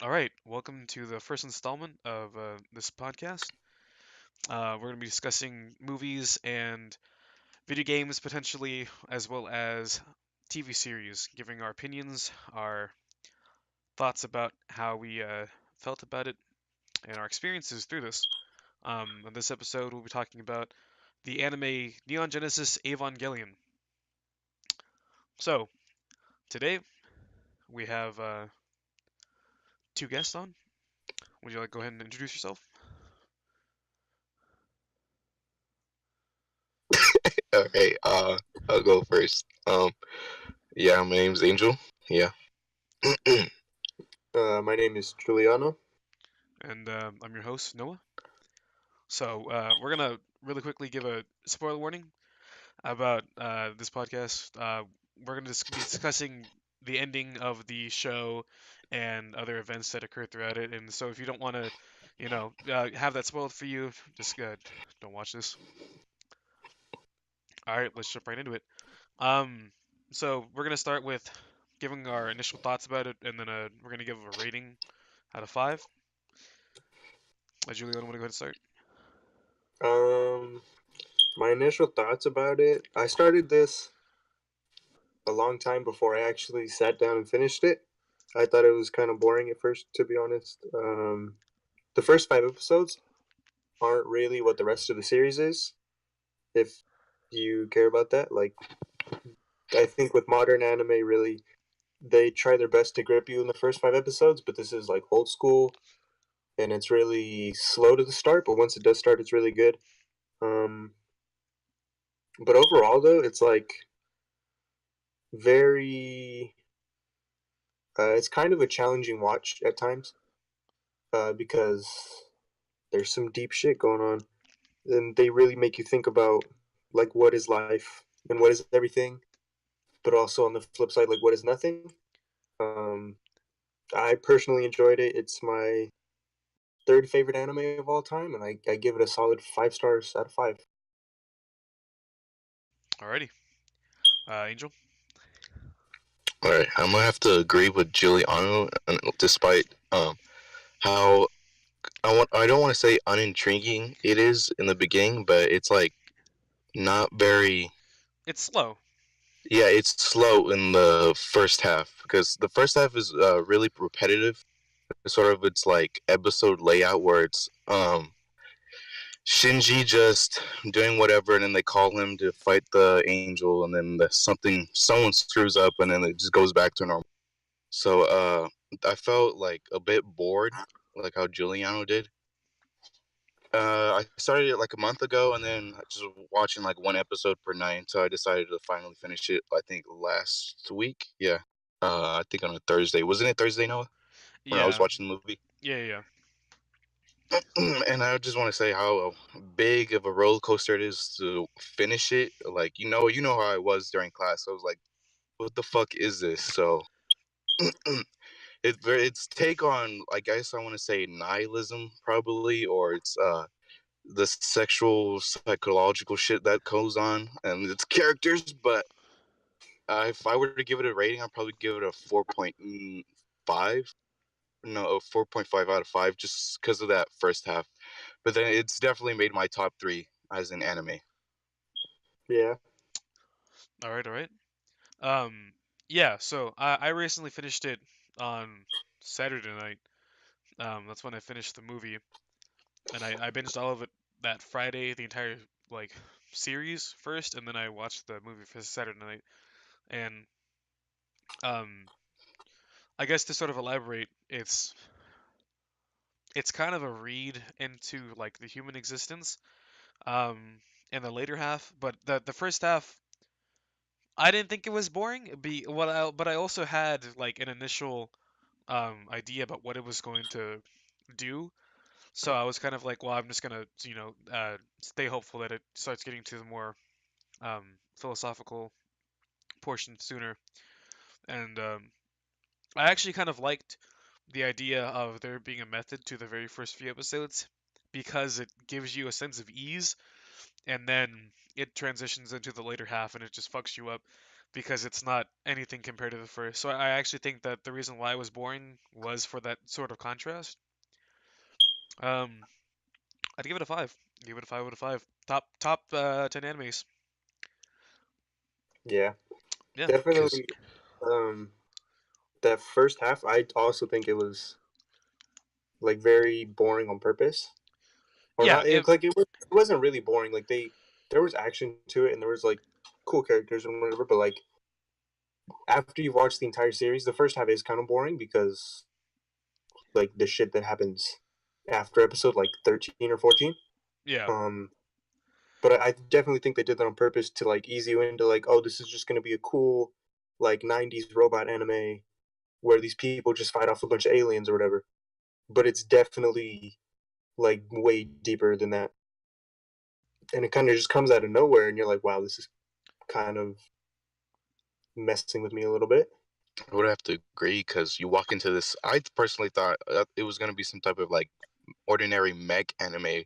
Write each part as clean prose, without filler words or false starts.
All right, welcome to the first installment of this podcast. We're going to be discussing movies and video games potentially, as well as TV series, giving our opinions, our thoughts about how we felt about it, and our experiences through this. In this episode, we'll be talking about the anime Neon Genesis Evangelion. So, today we have two guests on. Would you like to go ahead and introduce yourself? Okay, I'll go first. Yeah, my name's Angel. Yeah. My name is Giuliano. And I'm your host, Noah. So we're gonna really quickly give a spoiler warning about this podcast. We're gonna be discussing the ending of the show and other events that occur throughout it. And so if you don't want to, have that spoiled for you, just don't watch this. All right, let's jump right into it. Um, so we're gonna start with giving our initial thoughts about it, and then we're gonna give a rating out of five. Juliana, want to go ahead and start? Um, my initial thoughts about it. I started this a long time before I actually sat down and finished it. I thought it was kind of boring at first, to be honest. The first 5 episodes aren't really what the rest of the series is. If you care about that, like I think with modern anime, really they try their best to grip you in the first 5 episodes, but this is like old school, and it's really slow to the start. But once it does start, it's really good. Um, but overall, though, it's like very it's kind of a challenging watch at times because there's some deep shit going on, and they really make you think about like what is life and what is everything, but also on the flip side, like what is nothing. um I personally enjoyed it. It's my third favorite anime of all time, and I give it a solid 5 stars out of 5. Alrighty, Angel. All right, I'm gonna have to agree with Giuliano, despite how I don't want to say unintriguing it is in the beginning, but it's like not very. It's slow. Yeah, it's slow in the first half because the first half is really repetitive. Sort of its like episode layout where it's Shinji just doing whatever, and then they call him to fight the angel, and then someone screws up, and then it just goes back to normal. So I felt like a bit bored, like how Giuliano did. I started it like a month ago, and then just watching like one episode per night. So I decided to finally finish it. I think last week. Yeah. I think on a Thursday. Wasn't it Thursday, Noah? When I was Yeah, watching the movie. yeah. And I just want to say how big of a roller coaster it is to finish it. Like you know how I was during class. I was like, "What the fuck is this?" So its take on, I guess I want to say nihilism, probably, or it's the sexual psychological shit that goes on and its characters. But if I were to give it a rating, I'd probably give it a 4.5. No, a 4.5 out of 5, just because of that first half. But then it's definitely made my top three as an anime. Yeah. All right. Um, yeah. So I recently finished it on Saturday night. That's when I finished the movie, and I binged all of it that Friday, the entire like series first, and then I watched the movie for Saturday night. And um, I guess to sort of elaborate, it's kind of a read into like the human existence. In the later half, but the first half I didn't think it was boring. But I also had like an initial idea about what it was going to do. So I was kind of like, well, I'm just gonna stay hopeful that it starts getting to the more philosophical portion sooner. And I actually kind of liked the idea of there being a method to the very first few episodes because it gives you a sense of ease, and then it transitions into the later half and it just fucks you up. because it's not anything compared to the first. So I actually think that the reason why it was boring was for that sort of contrast. Um, I'd give it a five. Give it a 5 out of 5. Top 10 animes. Yeah, Yeah. Because definitely. Um, that first half, I also think it was like very boring on purpose, or Yeah. not. Like it wasn't really boring. Like there was action to it, and there was like cool characters and whatever. But like after you watch the entire series, the first half is kind of boring because like the shit that happens after episode like 13 or 14. Yeah. Um, but I definitely think they did that on purpose to like ease you into like, oh, this is just gonna be a cool like 90s robot anime where these people just fight off a bunch of aliens or whatever. But it's definitely like way deeper than that. And it kind of just comes out of nowhere and you're like, wow, this is kind of messing with me a little bit. I would have to agree because you walk into this. I personally thought it was gonna be some type of like ordinary mech anime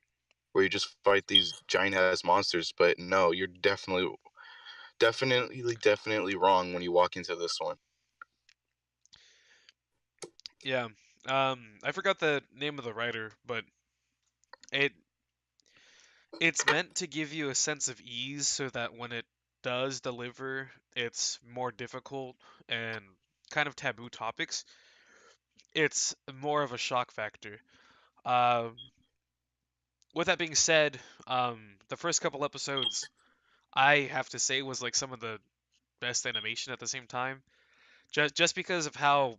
where you just fight these giant ass monsters, but no, you're definitely wrong when you walk into this one. Yeah. I forgot the name of the writer, but it it's meant to give you a sense of ease so that when it does deliver its more difficult and kind of taboo topics, it's more of a shock factor. Um, with that being said, the first couple episodes I have to say was like some of the best animation at the same time, just because of how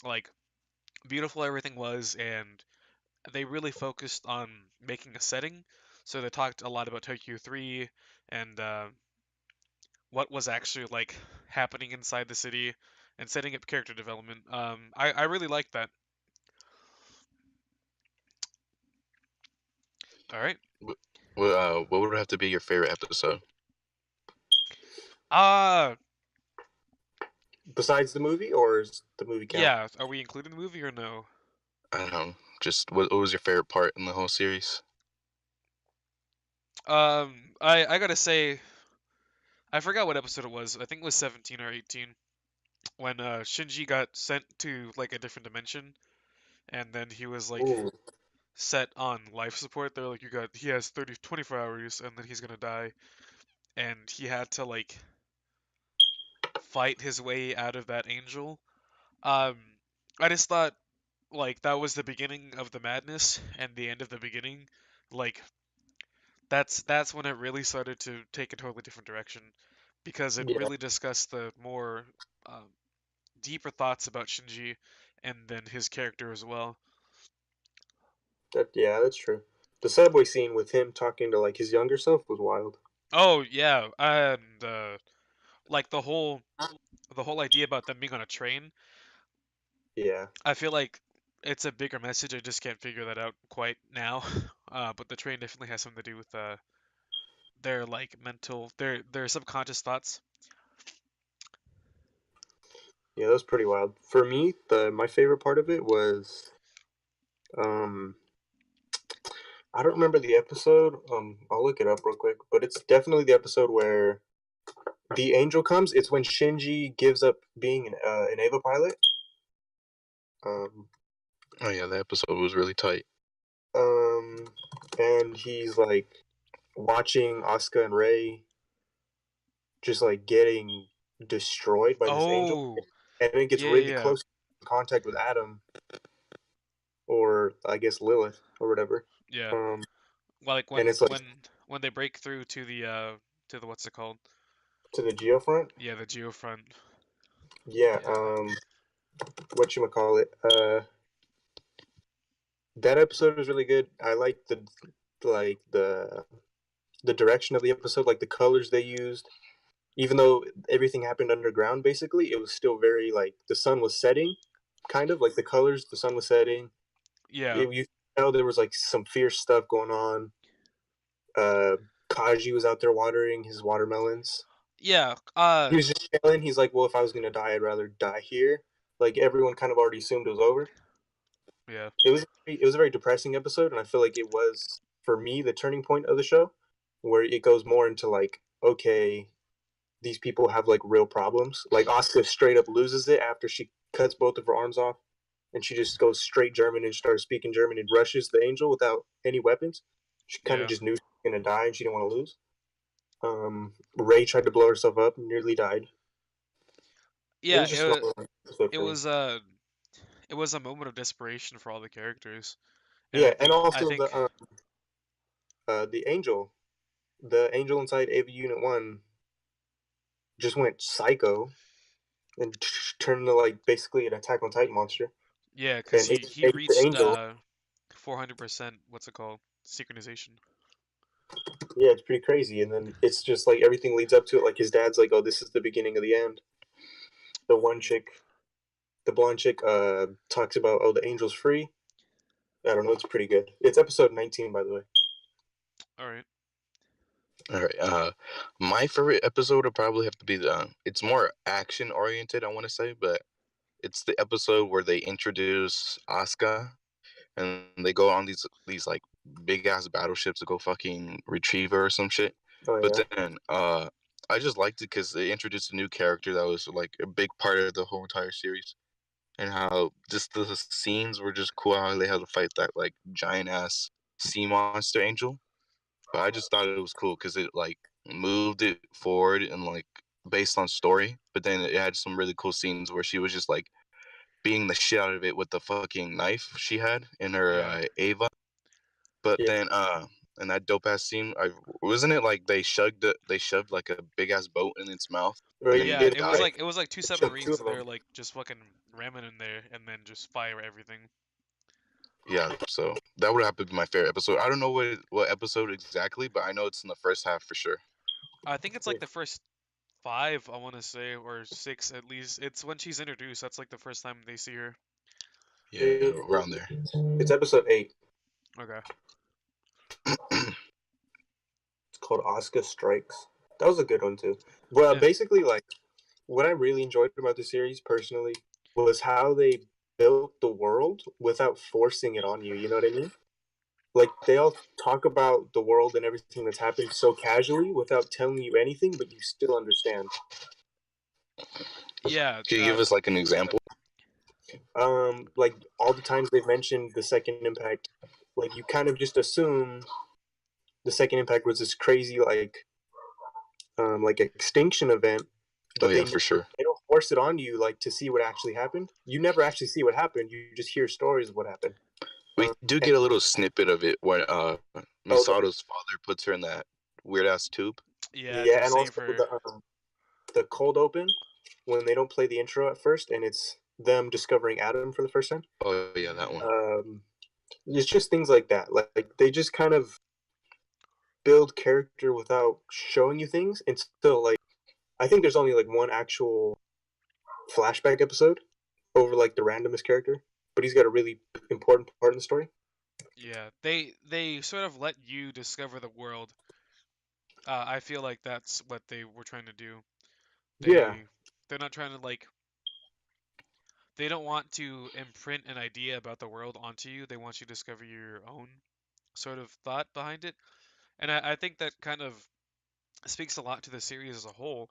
like beautiful everything was, and they really focused on making a setting. So they talked a lot about Tokyo 3 and what was actually like happening inside the city and setting up character development. I really like that. All right. What would have to be your favorite episode? Uh Besides the movie, or is the movie count? yeah. Are we including the movie or no? I don't know. Just what was your favorite part in the whole series? I gotta say, I forgot what episode it was. I think it was 17 or 18 when Shinji got sent to like a different dimension, and then he was like Ooh, set on life support. They're like, he has 24 hours, and then he's gonna die, and he had to like fight his way out of that angel. Um, I just thought like that was the beginning of the madness and the end of the beginning. Like that's when it really started to take a totally different direction because it yeah, really discussed the more um, deeper thoughts about Shinji and then his character as well. that's true. The subway scene with him talking to like his younger self was wild. Oh yeah, and like the whole idea about them being on a train. Yeah, I feel like it's a bigger message. I just can't figure that out quite now. But the train definitely has something to do with their like mental, their subconscious thoughts. yeah, that was pretty wild. For me, the my favorite part of it was um I don't remember the episode. I'll look it up real quick, but it's definitely the episode where the angel comes. It's when Shinji gives up being an Ava pilot. Um, Oh yeah, the episode was really tight. um, and he's like watching Asuka and Rei just like getting destroyed by this angel, Oh, and then it gets yeah, yeah, really yeah. close contact with Adam, or I guess Lilith or whatever. Yeah. Um, Well, like and it's like when they break through to the what's it called? to the Geofront. Yeah, the Geofront. Yeah. Yeah. What you call it? That episode was really good. I like like the direction of the episode, like the colors they used. Even though everything happened underground, basically, it was still very like the sun was setting, kind of like the colors. The sun was setting. Yeah. You know there was like some fierce stuff going on. Uh, Kaji was out there watering his watermelons. Yeah. He was just chilling. He's like, "Well, if I was gonna die, I'd rather die here." Like everyone kind of already assumed it was over. Yeah. It was a very depressing episode, and I feel like it was for me the turning point of the show, where it goes more into like, okay, these people have like real problems. Like Asuka straight up loses it after she cuts both of her arms off, and she just goes straight German and starts speaking German and rushes the angel without any weapons. She kind of Yeah. just knew she was gonna die and she didn't want to lose. Ray tried to blow herself up and nearly died. It Yeah, was just an episode it for me. was it was a moment of desperation for all the characters. And Yeah, I and think also the angel inside AV Unit 1 just went psycho and turned into like basically an Attack on Titan monster. yeah, cuz And he the reached angel, 400% what's it called? Synchronization. yeah, it's pretty crazy. And then it's just like everything leads up to it. Like his dad's like, "Oh, this is the beginning of the end." The one chick, the blonde chick, talks about, "Oh, the angel's free." I don't know. It's pretty good. It's episode 19, by the way. All right. All right. My favorite episode would probably have to be the. It's more action oriented, I want to say, but it's the episode where they introduce Asuka and they go on these like big ass battleships to go fucking retrieve her or some shit. Oh But yeah, then I just liked it because they introduced a new character that was like a big part of the whole entire series, and how just the scenes were just cool. How they had to fight that like giant ass sea monster angel. But I just thought it was cool because it like moved it forward and like based on story. But then it had some really cool scenes where she was just like beating the shit out of it with the fucking knife she had in her Yeah. Ava. But yeah. then in that dope ass scene, wasn't it like they shoved like a big ass boat in its mouth and Right. then Yeah, it It died. it was like two shoved two submarines of and them. they're like just fucking ramming in there and then just fire everything. Yeah, so that would have to be my favorite episode. I don't know what episode exactly, but I know it's in the first half for sure. I think it's like the first 5, I want to say, or 6 at least. It's when she's introduced. That's like the first time they see her. Yeah, around there. It's episode 8. Okay. It's called Asuka Strikes. That was a good one too. Well, Yeah. basically, like what I really enjoyed about the series personally was how they built the world without forcing it on you. You know what I mean? Like they all talk about the world and everything that's happened so casually without telling you anything, but you still understand. Yeah. Can you give us like an example? Like all the times they've mentioned the second impact, like you kind of just assume the second impact was this crazy like extinction event, Oh but yeah, for sure. they don't force it on you like to see what actually happened. You never actually see what happened. You just hear stories of what happened. We do And get a little snippet of it when oh, Misato's father puts her in that weird ass tube. Yeah, to yeah, and also save her. the cold open when they don't play the intro at first, and it's them discovering Adam for the first time. Oh yeah, that one. It's just things like that. Like they just kind of build character without showing you things, and still like I think there's only like one actual flashback episode over like the randomest character, but he's got a really important part in the story. Yeah. They sort of let you discover the world. I feel like that's what they were trying to do. Yeah, They're not trying to like they don't want to imprint an idea about the world onto you. They want you to discover your own sort of thought behind it. And I think that kind of speaks a lot to the series as a whole,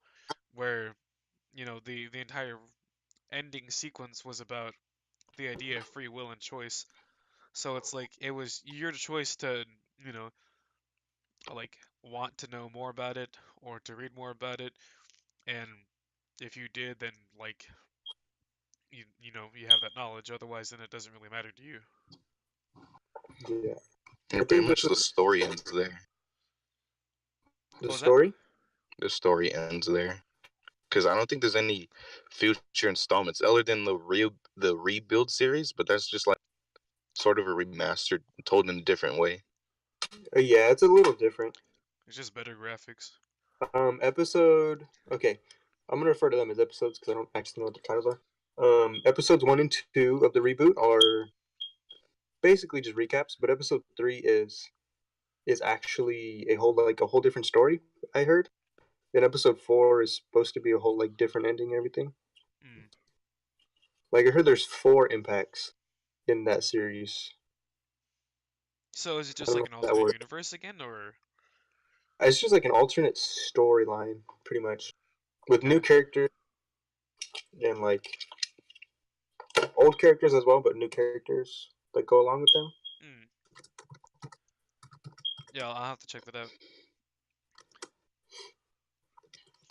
where, the entire ending sequence was about the idea of free will and choice. So it's like it was your choice to, you know, like want to know more about it or to read more about it. And if you did, then like you have that knowledge. Otherwise, then it doesn't really matter to you. yeah. I And pretty think this much is the story ends there. the What was that? story. The story ends there because I don't think there's any future installments other than the rebuild series. But that's just like sort of a remastered, told in a different way. Yeah, it's a little different. It's just better graphics. Episode. Okay, I'm gonna refer to them as episodes because I don't actually know what the titles are. Episodes 1 and 2 of the reboot are basically just recaps, but episode 3 is actually a whole different story. I heard. And episode 4 is supposed to be a whole like different ending and everything. Mm. Like I heard there's 4 impacts in that series. So is it I just don't like know an if that alternate works. universe again, or? It's just like an alternate storyline, pretty much. with new Yeah. characters and like old characters as well, but new characters that go along with them. Mm. Yeah, I'll have to check that out.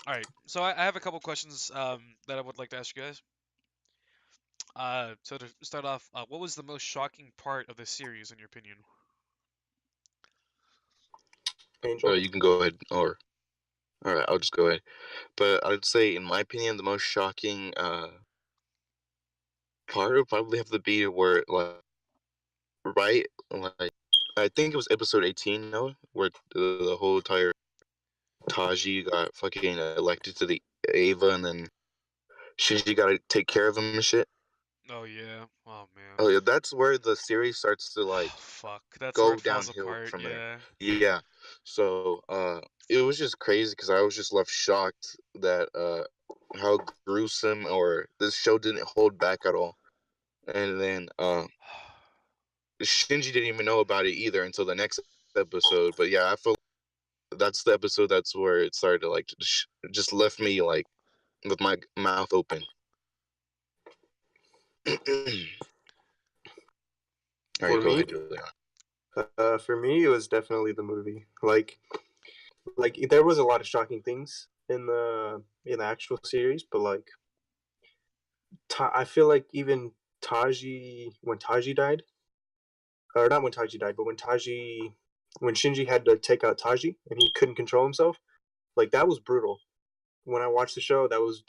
All right. So I have a couple questions that I would like to ask you guys. So to start off, what was the most shocking part of the series in your opinion? Angel. You can go ahead, or all right, I'll just go ahead. But I'd say, in my opinion, the most shocking part would probably have to be where, like, right, like, I think it was episode 18, no, where the whole entire Taji got fucking elected to the Ava, and then Shinji got to take care of him and shit. Oh yeah. Oh man. Oh yeah, that's where the series starts to like Fuck. That's where go it falls downhill apart. from there. Yeah. Yeah. So it was just crazy because I was just left shocked that how gruesome, or this show didn't hold back at all. And then Shinji didn't even know about it either until the next episode. But yeah, I feel that's the episode that's where it started to like just left me like with my mouth open. All For right, go me, ahead, Julian. it was definitely the movie. Like there was a lot of shocking things in the actual series, but like I feel like even Taji when Taji died, or not when Taji died, but when Shinji had to take out Taji and he couldn't control himself, like that was brutal. When I watched the show, that was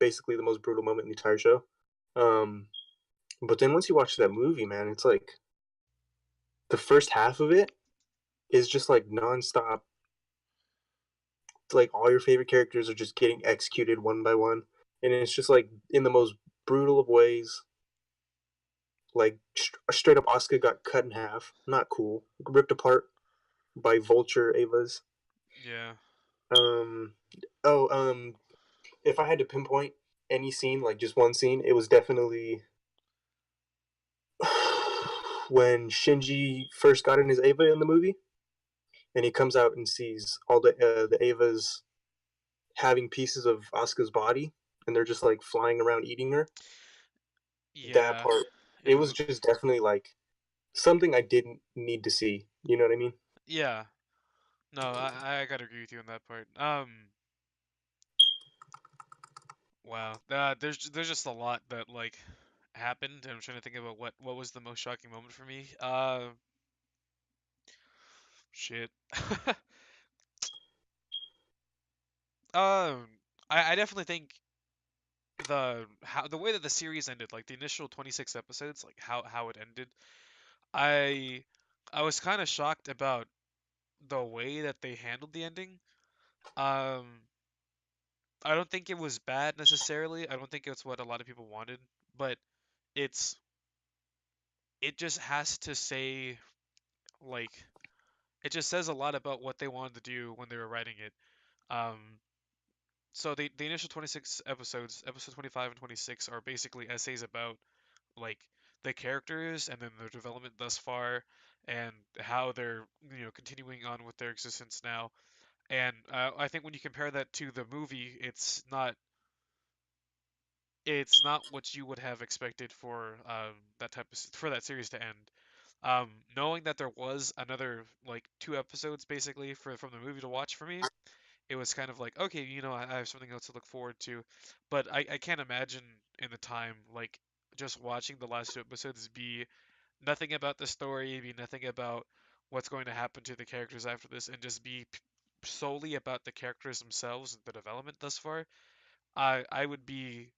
basically the most brutal moment in the entire show. Um, but then once you watch that movie, man, it's like the first half of it is just like nonstop. It's like all your favorite characters are just getting executed one by one, and it's just like in the most brutal of ways. Like straight up, Asuka got cut in half. Not cool. Ripped apart by vulture Avas. Yeah. Um. Oh. If I had to pinpoint any scene, like just one scene, it was definitely when Shinji first got in his Ava in the movie, and he comes out and sees all the Avas having pieces of Asuka's body, and they're just like flying around eating her. That Yeah. part, it was Ew. just definitely like something I didn't need to see. You know what I mean? Yeah. No, I gotta agree with you on that part. Wow. There's just a lot that like happened, and I'm trying to think about what was the most shocking moment for me. Shit. Um, I definitely think the way that the series ended, like the initial 26 episodes, like how it ended, I I was kind of shocked about the way that they handled the ending. Um, I don't think it was bad necessarily. I don't think it's what a lot of people wanted, but it's it just has to say like it just says a lot about what they wanted to do when they were writing it. Um, so the initial 26 episodes, episode 25 and 26, are basically essays about like the characters and then their development thus far and how they're continuing on with their existence now. And I think when you compare that to the movie, it's not what you would have expected for that type of for that series to end. Knowing that there was another like 2 episodes basically from the movie to watch for me, it was kind of like, okay, I have something else to look forward to. But I can't imagine in the time like just watching the last 2 episodes be nothing about the story, be nothing about what's going to happen to the characters after this, and just be solely about the characters themselves and the development thus far. I would be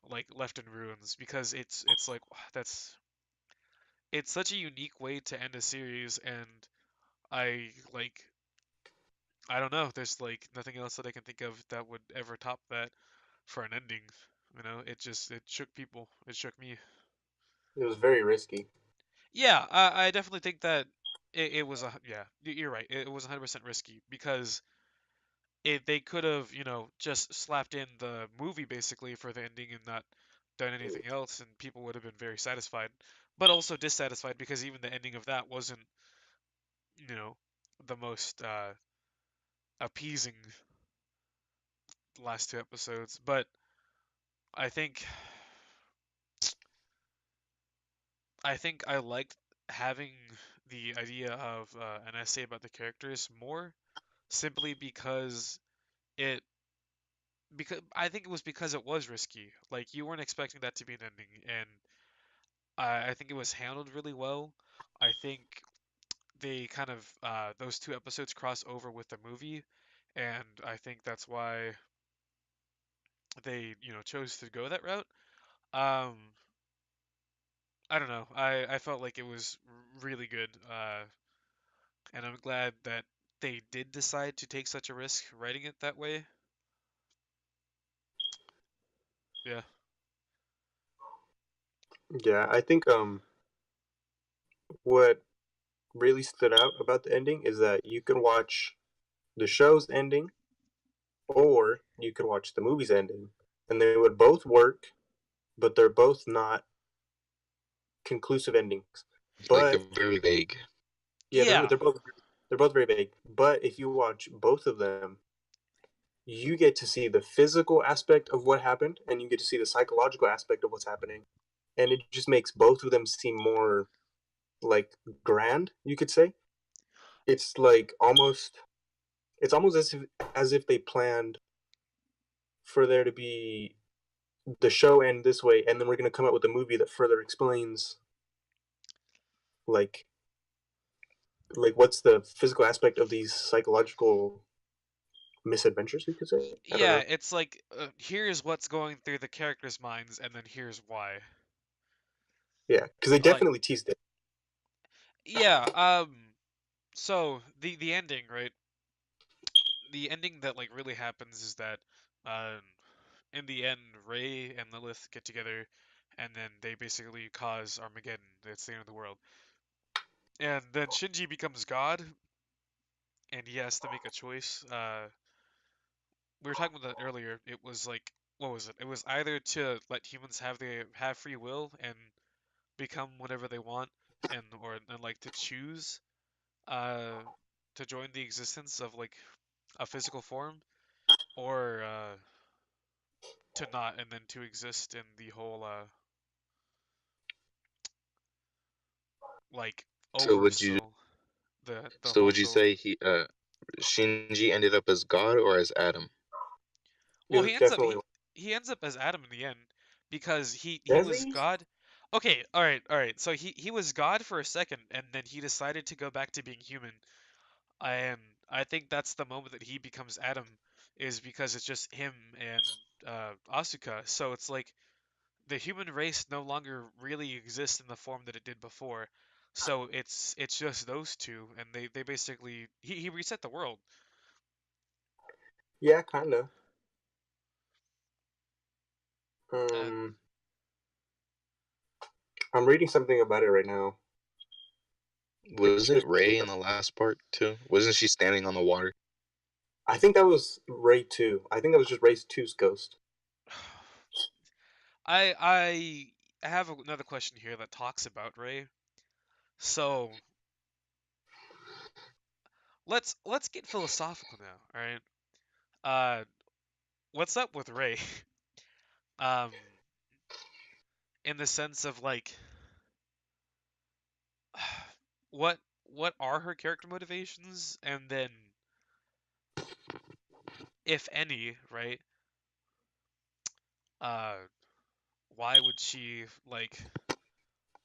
like left in ruins because it's like it's such a unique way to end a series, and I like I don't know. There's like nothing else that I can think of that would ever top that for an ending. It shook people. It shook me. It was very risky. Yeah, I definitely think that it was yeah. You're right. It was 100% risky because they could have just slapped in the movie basically for the ending and not done anything else, and people would have been very satisfied, but also dissatisfied because even the ending of that wasn't you know the most appeasing last two episodes, but I think I liked having the idea of an essay about the characters more, simply it because I think it was because it was risky. Like you weren't expecting that to be an ending, and I think it was handled really well. I think they kind of those two episodes cross over with the movie, and I think that's why they chose to go that route. Um, I don't know. I felt like it was really good, and I'm glad that they did decide to take such a risk writing it that way. Yeah. Yeah, I think what really stood out about the ending is that you can watch the show's ending or you can watch the movie's ending, and they would both work, but they're both not conclusive endings. Like they're But very vague. yeah, Yeah. they're both very vague. But if you watch both of them, you get to see the physical aspect of what happened, and you get to see the psychological aspect of what's happening, and it just makes both of them seem more like grand. You could say it's like almost it's almost as if they planned for there to be the show end this way, and then we're going to come up with a movie that further explains like what's the physical aspect of these psychological misadventures, you could say. I don't Yeah, know. it's like here's what's going through the characters' minds, and then here's why. Yeah, because they Like, definitely teased it. yeah. So the ending, right? The ending that like really happens is that, um, in the end, Ray and Lilith get together, and then they basically cause Armageddon. It's the end of the world, and then Shinji becomes God, and he has to make a choice. We were talking about that earlier. It was like, what was it? It was either to let humans have free will and become whatever they want, and like to choose uh to join the existence of like a physical form, or to not, and then to exist in the whole like So would you oversoul, the so whole would you soul. say he Shinji ended up as God or as Adam? It Well, was definitely he ends up as Adam in the end because he was Desi. God. Okay, all right. So he was God for a second, and then he decided to go back to being human. And I think that's the moment that he becomes Adam, is because it's just him and Asuka. So it's like the human race no longer really exists in the form that it did before. So it's just those two, and they basically he reset the world. Yeah, kind of. And Um, I'm reading something about it right now. It's Wasn't just Ray in the last part too? Wasn't she standing on the water? I think that was Ray 2. I think that was just Ray two's ghost. I have another question here that talks about Ray. So let's get philosophical now, all right? Uh, what's up with Ray? Um, in the sense of like, what what are her character motivations, and then if any, right? Uh, why would she like?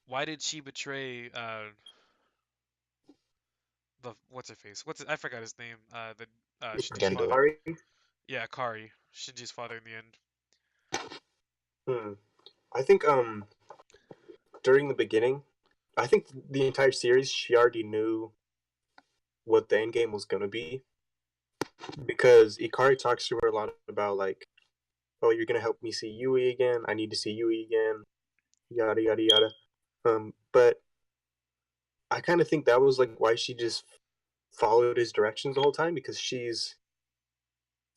Why did she betray the what's her face? I forgot his name. The Shinji's Gendo. father. Hikari? Yeah, Kari, Shinji's father in the end. Hmm. I think during the beginning, I think the entire series she already knew what the end game was gonna be because Ikari talks to her a lot about like, oh, you're gonna help me see Yui again. I need to see Yui again. Yada yada yada. But I kind of think that was like why she just followed his directions the whole time because she's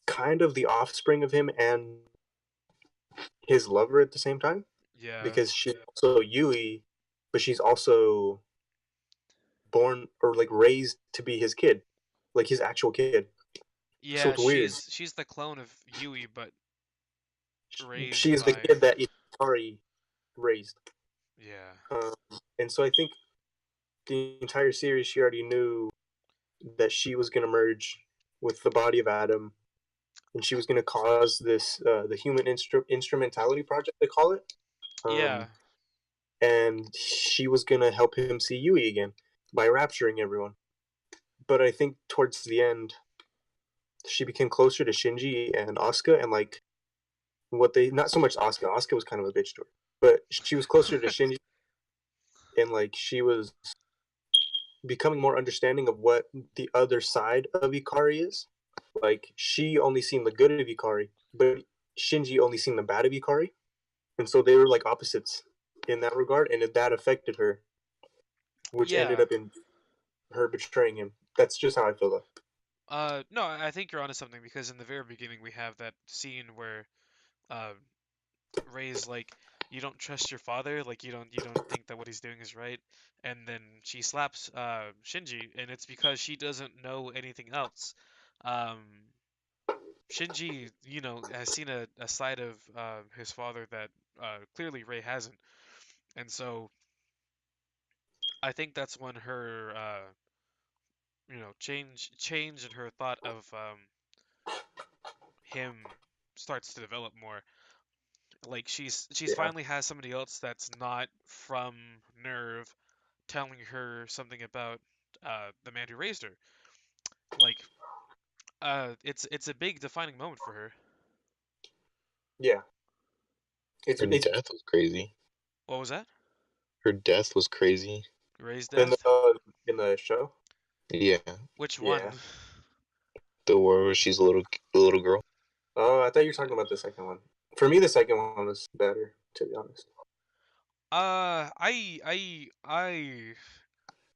kind of the offspring of him and his lover at the same time Yeah, because she's also Yui, but she's also born or like raised to be his kid, like his actual kid. So Yeah, it's weird. she's the clone of Yui, but raised She is the by. kid that Ikari raised. Yeah. Um, and so I think the entire series, she already knew that she was going to merge with the body of Adam, and she was going to cause this the human instrumentality project, they call it. Yeah. Um, and she was going to help him see Yui again by rapturing everyone. But I think towards the end, she became closer to Shinji and Asuka, and like what they not so much Asuka. Asuka was kind of a bitch to her, but she was closer to Shinji, and like she was becoming more understanding of what the other side of Ikari is. Like she only seen the good of Ikari, but Shinji only seen the bad of Ikari, and so they were like opposites in that regard, and that affected her, which ended Yeah. up in her betraying him. That's just how I feel though. No, I think you're onto something because in the very beginning we have that scene where uh, Ray's like, "You don't trust your father, like you don't think that what he's doing is right," and then she slaps Shinji, and it's because she doesn't know anything else. Um, Shinji, has seen a side of his father that clearly Ray hasn't, and so I think that's when her change in her thought of him starts to develop more. Like she's Yeah, finally has somebody else that's not from Nerve telling her something about the man who raised her. Like it's a big defining moment for her. yeah. Her It's death was crazy. What was that? Her death was crazy. Ray's in death? in the show. Yeah, Which one? Yeah. the war where she's a little girl. Oh, I thought you were talking about the second one. For me, the second one was better, to be honest.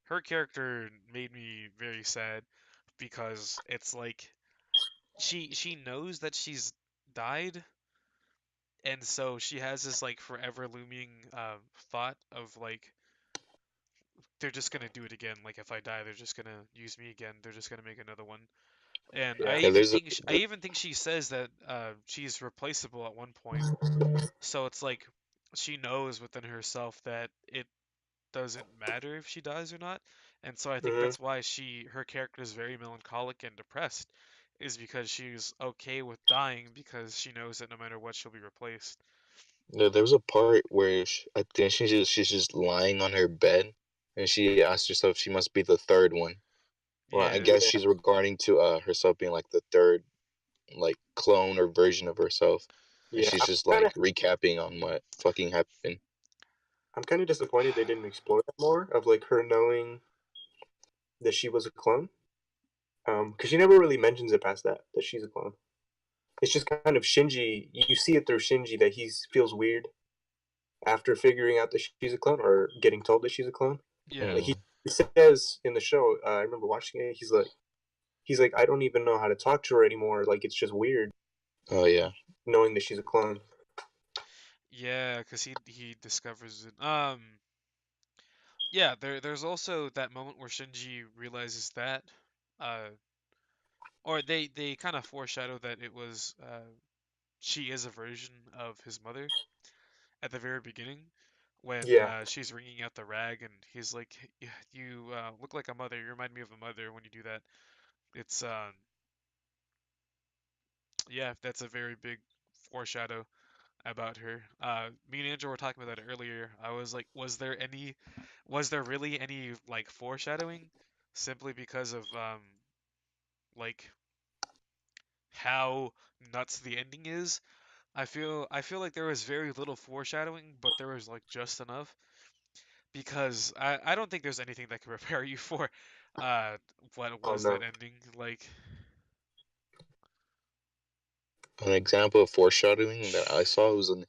Her character made me very sad because it's like she knows that she's died, and so she has this like forever looming thought of like they're just gonna do it again. Like if I die, they're just gonna use me again. They're just gonna make another one. And I Yeah. Yeah, even there's a think I even think she says that she's replaceable at one point. So it's like she knows within herself that it doesn't matter if she dies or not. And so I think Mm-hmm. that's why her character is very melancholic and depressed, is because she's okay with dying because she knows that no matter what she'll be replaced. there was a part where I think she's just lying on her bed, and she asked herself she must be the third one. Well, I Yeah. guess Yeah. she's regarding to herself being like the third like clone or version of herself, and Yeah. she's just like recapping on what fucking happened. I'm kind of disappointed they didn't explore that more of like her knowing that she was a clone. Because she never really mentions it past that she's a clone. It's just kind of Shinji. You see it through Shinji that he feels weird after figuring out that she's a clone or getting told that she's a clone. Yeah. Like Mm. he says in the show, I remember watching it. He's like, I don't even know how to talk to her anymore. Like it's just weird Oh yeah, knowing that she's a clone. Yeah, because he discovers it. Yeah, there's also that moment where Shinji realizes that, uh, or they kind of foreshadow that it was she is a version of his mother at the very beginning when Yeah. she's wringing out the rag and he's like, You look like a mother. You remind me of a mother when you do that." It's yeah, that's a very big foreshadow about her. Me and Andrew were talking about that earlier. I was like, was there really any like foreshadowing, simply because of like how nuts the ending is? I feel like there was very little foreshadowing, but there was like just enough because I don't think there's anything that can prepare you for uh what Oh was that no. ending like. an example of foreshadowing that I saw was in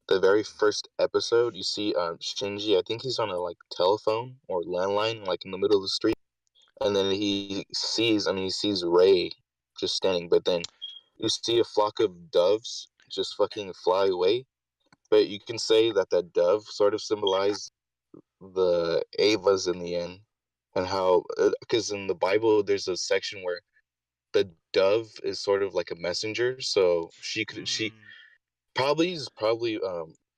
the very first episode. You see, Shinji. I think he's on a like telephone or landline, like in the middle of the street, and then he sees Ray just standing, but then you see a flock of doves just fucking fly away. But you can say that that dove sort of symbolized the Avas in the end, and how because in the Bible there's a section where the dove is sort of like a messenger, so she Mm, probably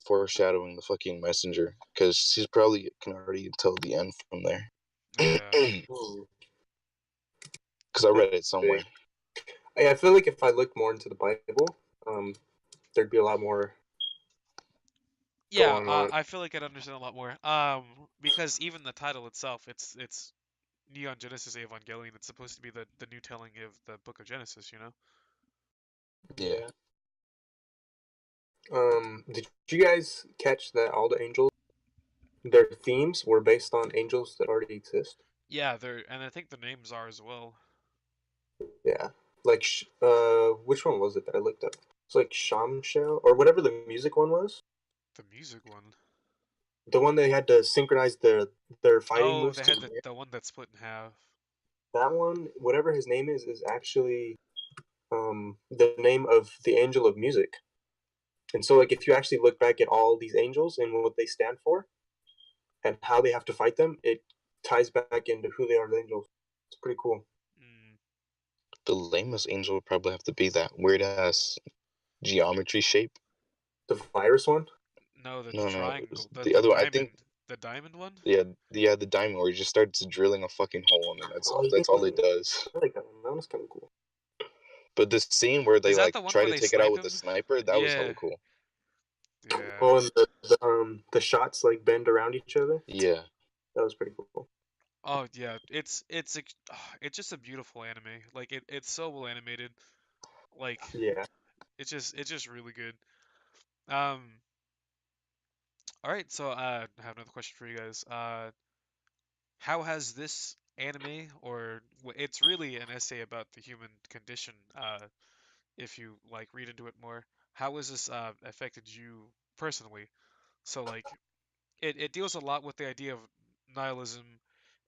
foreshadowing the fucking messenger because she's probably can already tell the end from there. yeah. Ooh, Because I read it that's somewhere. big. I feel like if I looked more into the Bible, um, there'd be a lot more Yeah, going on. I feel like I'd understand a lot more. Because even the title itself, it's Neon Genesis Evangelion. It's supposed to be the new telling of the Book of Genesis, you know? Yeah. Yeah. Did you guys catch that all the angels, their themes were based on angels that already exist? Yeah, and I think the names are as well. Yeah. Like, which one was it that I looked up? It's like Shamshell or whatever the music one was. The music one. The one they had to synchronize their fighting Oh, moves they to had the the one that split in half. that one, whatever his name is actually the name of the angel of music. And so, like, if you actually look back at all these angels and what they stand for and how they have to fight them, it ties back into who they are as angels. It's pretty cool. Mm, The lamest angel would probably have to be that weird ass geometry shape. The virus one. no, the No, no, triangle, the other one. I think, the diamond one. yeah, the diamond where he just starts drilling a fucking hole in it. Oh That's all yeah, it does. I like that one. That one's kind of cool. But this scene where they Is that like the one try where to they take it out snipe with the him? sniper, that was Yeah, hella cool. yeah. Oh, and the shots like bend around each other. Yeah, That was pretty cool. Oh yeah, it's just a beautiful anime. Like it's so well animated. Like Yeah. it's just really good. Um, all right, so I have another question for you guys. How has this anime, or it's really an essay about the human condition, if you like read into it more, how has this affected you personally? So like it deals a lot with the idea of nihilism,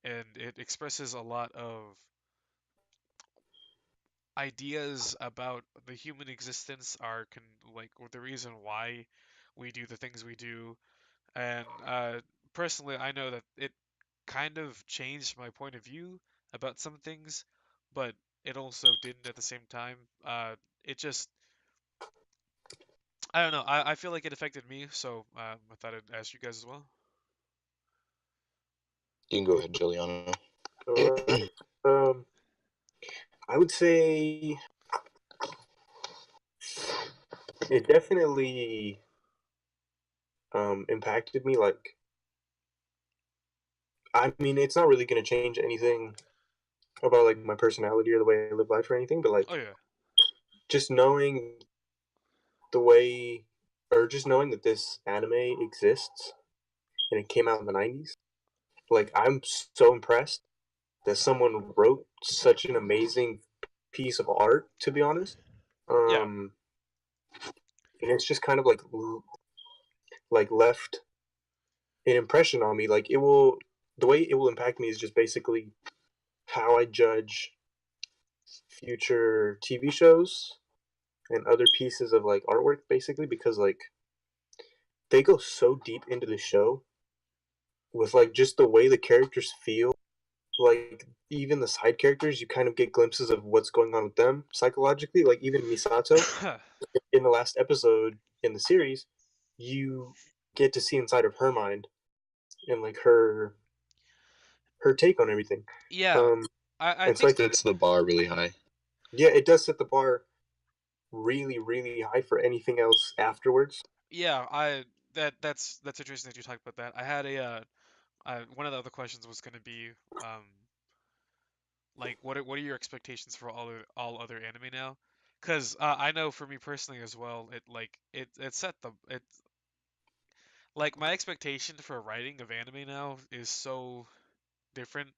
and it expresses a lot of ideas about the human existence, like the reason why we do the things we do. And personally, I know that it kind of changed my point of view about some things, but it also didn't at the same time. It just, I don't know. I feel like it affected me, so I thought I'd ask you guys as well. you can go ahead, Juliano. All right. I would say it definitely impacted me. Like, I mean, it's not really gonna change anything about like my personality or the way I live life or anything, but Oh like yeah, just knowing the way, or just knowing that this anime exists and it came out in the '90s. Like, I'm so impressed that someone wrote such an amazing piece of art. To be honest, yeah, and it's just kind of like left an impression on me. Like, it will, the way it will impact me is just basically how I judge future TV shows and other pieces of like artwork, basically, because like they go so deep into the show with like just the way the characters feel. Like, even the side characters, you kind of get glimpses of what's going on with them psychologically. Like, even Misato in the last episode in the series, you get to see inside of her mind and like her take on everything. yeah. Um, I and so I think think, Sets the bar really high. yeah, it does set the bar really, really high for anything else afterwards. yeah. That's interesting that you talked about that. I had one of the other questions was going to be um like what are your expectations for all other anime now? Because I know for me personally as well, it set the it like my expectation for writing of anime now is so different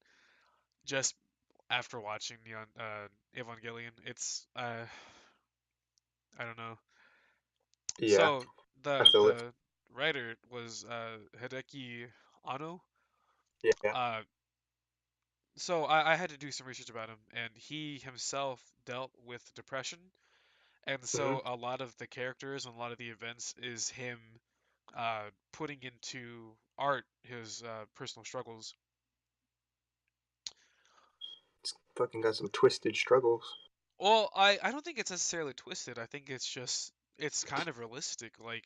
just after watching Neon Evangelion. It's I don't know. Yeah, So I the feel it. the writer was Hideki Anno. Yeah. Uh, so I had to do some research about him, and he himself dealt with depression, and Hmm. so a lot of the characters and a lot of the events is him putting into art his personal struggles. Fucking got some twisted struggles. Well, I don't think it's necessarily twisted. I think it's kind of realistic. Like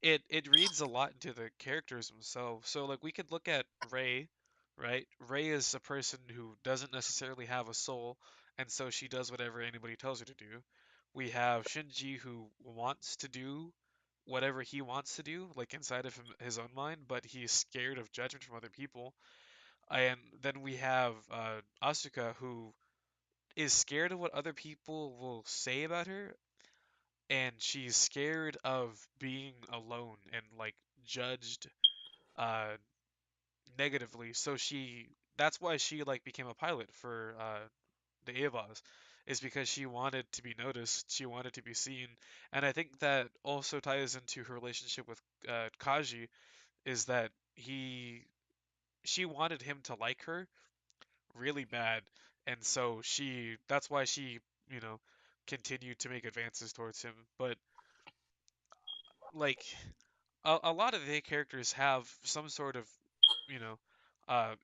it reads a lot into the characters themselves. So like we could look at Rei, right? Rei is a person who doesn't necessarily have a soul, and so she does whatever anybody tells her to do. We have Shinji who wants to do whatever he wants to do, like inside of his own mind, but he's scared of judgment from other people. And then we have Asuka who is scared of what other people will say about her, and she's scared of being alone and like judged uh negatively. So that's why she like became a pilot for the Avas, is because she wanted to be noticed, she wanted to be seen. And I think that also ties into her relationship with Kaji, is that he she wanted him to like her really bad, and so that's why she, you know, continued to make advances towards him. But like a lot of the characters have some sort of, you know,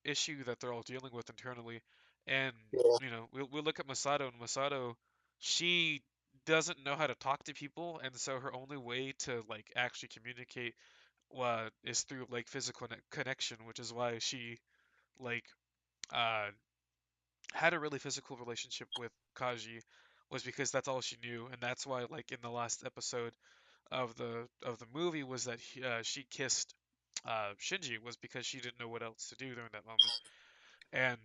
issue that they're all dealing with internally. And, Yeah, we'll look at Masato, and Masato, she doesn't know how to talk to people, and so her only way to like actually communicate is through like physical connection, which is why she like uh had a really physical relationship with Kaji, was because that's all she knew, and that's why like in the last episode of the movie was that she kissed Shinji, was because she didn't know what else to do during that moment. And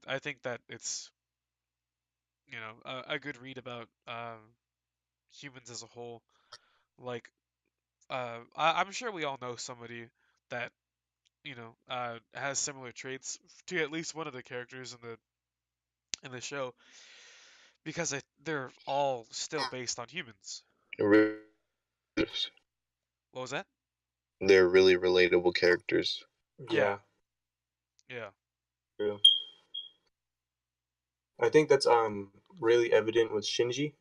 I think that it's, a good read about humans as a whole. Like I'm sure we all know somebody that has similar traits to at least one of the characters in the show, because they're all still based on humans. Really, What was that? they're really relatable characters. Yeah, yeah, yeah, true. I think that's really evident with Shinji.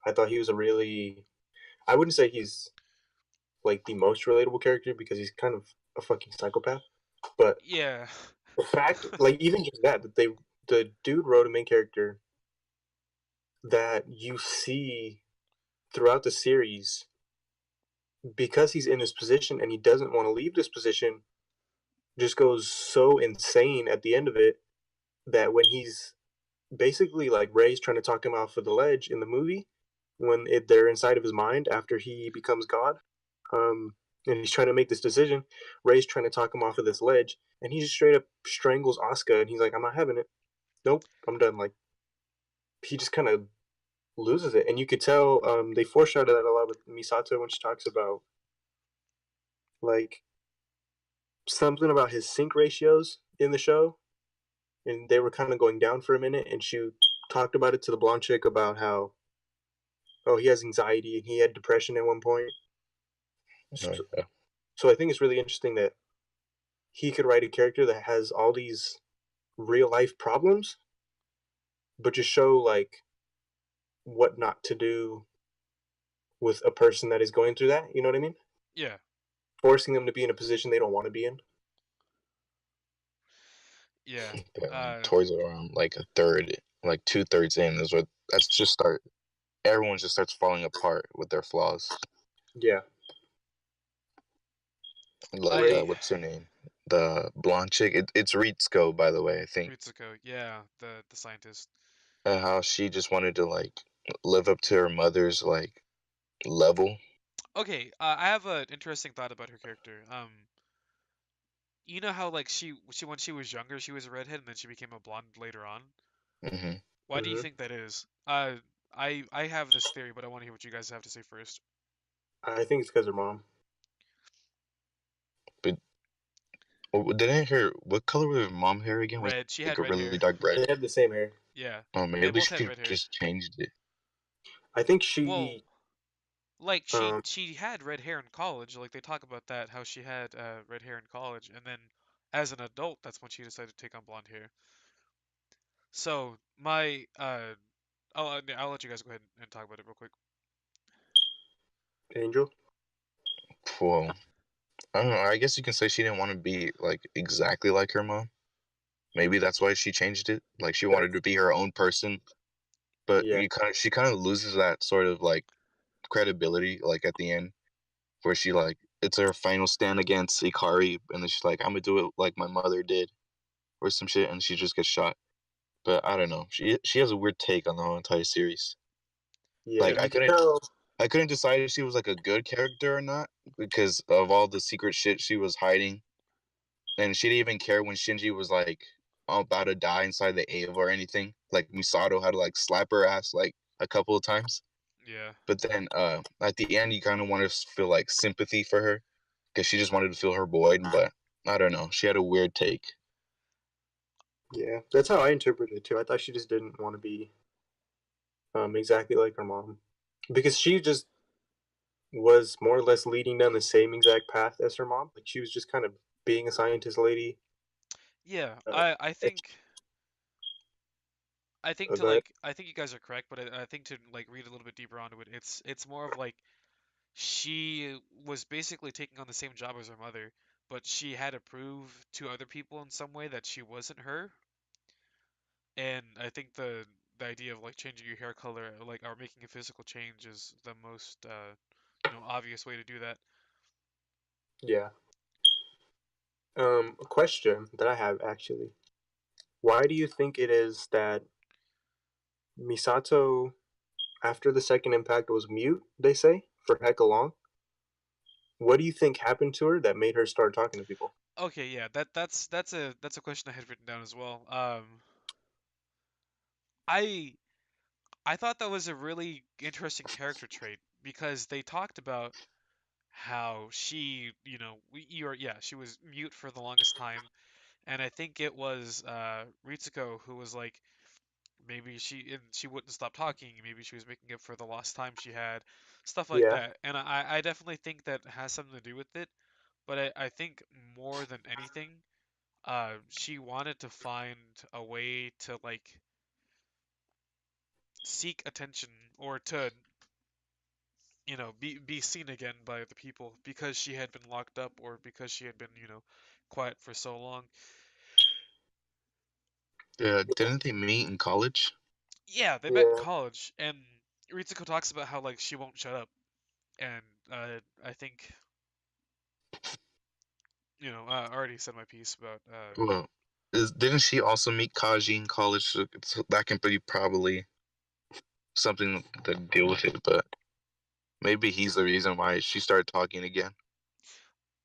I thought he was a really, I wouldn't say he's like the most relatable character because he's kind of a fucking psychopath. But yeah, the fact, like even just that the dude wrote a main character that you see throughout the series because he's in this position and he doesn't want to leave this position, just goes so insane at the end of it that when he's basically like Ray's trying to talk him off of the ledge in the movie, when they're inside of his mind after he becomes God, um, and he's trying to make this decision, Ray's trying to talk him off of this ledge, and he just straight up strangles Asuka, and he's like, "I'm not having it. Nope, I'm done." Like he just kind of loses it, and you could tell they foreshadow that a lot with Misato when she talks about like something about his sync ratios in the show, and they were kind of going down for a minute, and she talked about it to the blonde chick about how he has anxiety and he had depression at one point. Oh, So, yeah. so I think it's really interesting that he could write a character that has all these real life problems, but just show like what not to do with a person that is going through that. You know what I mean? yeah, Forcing them to be in a position they don't want to be in. yeah. But, Uh, towards around like a third, like 2/3 in is what that's just start. Everyone just starts falling apart with their flaws. Yeah, Like Ray. I what's her name? The blonde chick. It's Ritsuko, by the way. I think Ritsuko, yeah, the scientist. how she just wanted to like live up to her mother's like level. Okay, I have an interesting thought about her character. You know how like she when she was younger she was a redhead and then she became a blonde later on. Hmm. Why do you Mm-hmm. think that is? I have this theory, but I want to hear what you guys have to say first. I think it's because her mom. But didn't her what color was her mom hair again? Was Red. She like had a red really hair. dark red? They have the same hair. Yeah, Oh, they maybe both had she red hair. just changed it. I think Well, she. like she Um, she had red hair in college. Like they talk about that, how she had red hair in college, and then as an adult, that's when she decided to take on blonde hair. So my I'll let you guys go ahead and talk about it real quick. Angel. Well, I don't know. I guess you can say she didn't want to be like exactly like her mom. maybe that's why she changed it. Like she wanted That's, to be her own person, but yeah, she kind of loses that sort of like credibility like at the end where she like it's her final stand against Ikari and then she's like I'm gonna do it like my mother did or some shit and she just gets shot. But I don't know. She has a weird take on the whole entire series. yeah. Like Yeah. You can tell. I couldn't decide if she was like a good character or not because of all the secret shit she was hiding. And she didn't even care when Shinji was like about to die inside the Ava or anything. Like Misato had to like slap her ass like a couple of times. Yeah. But then at the end, you kind of want to feel like sympathy for her because she just wanted to fill her void. But I don't know. She had a weird take. Yeah, that's how I interpreted it too. I thought she just didn't want to be exactly like her mom because she just was more or less leading down the same exact path as her mom. Like she was just kind of being a scientist lady. Yeah. Uh, I think to go ahead. like I think you guys are correct, but I think to like read a little bit deeper onto it, it's more of like she was basically taking on the same job as her mother, but she had to prove to other people in some way that she wasn't her. And I think the idea of like changing your hair color, like or making a physical change, is the most obvious way to do that. Yeah. A question that I have actually: why do you think it is that Misato, after the second impact, was mute? They say for heck long. What do you think happened to her that made her start talking to people? Okay, yeah, that's a question I had written down as well. I I thought that was a really interesting character trait because they talked about how she, she was mute for the longest time, and I think it was Ritsuko who was like maybe she wouldn't stop talking, maybe she was making up for the lost time she had, stuff like Yeah, that. And I definitely think that has something to do with it, but I think more than anything, she wanted to find a way to like seek attention or to be seen again by the people because she had been locked up or because she had been quiet for so long. Didn't they meet in college? Yeah, they met in yeah, college, and Ritsuko talks about how like she won't shut up, and I think I already said my piece about Well, didn't she also meet Kaji in college? So that can be probably something to deal with it. But maybe he's the reason why she started talking again.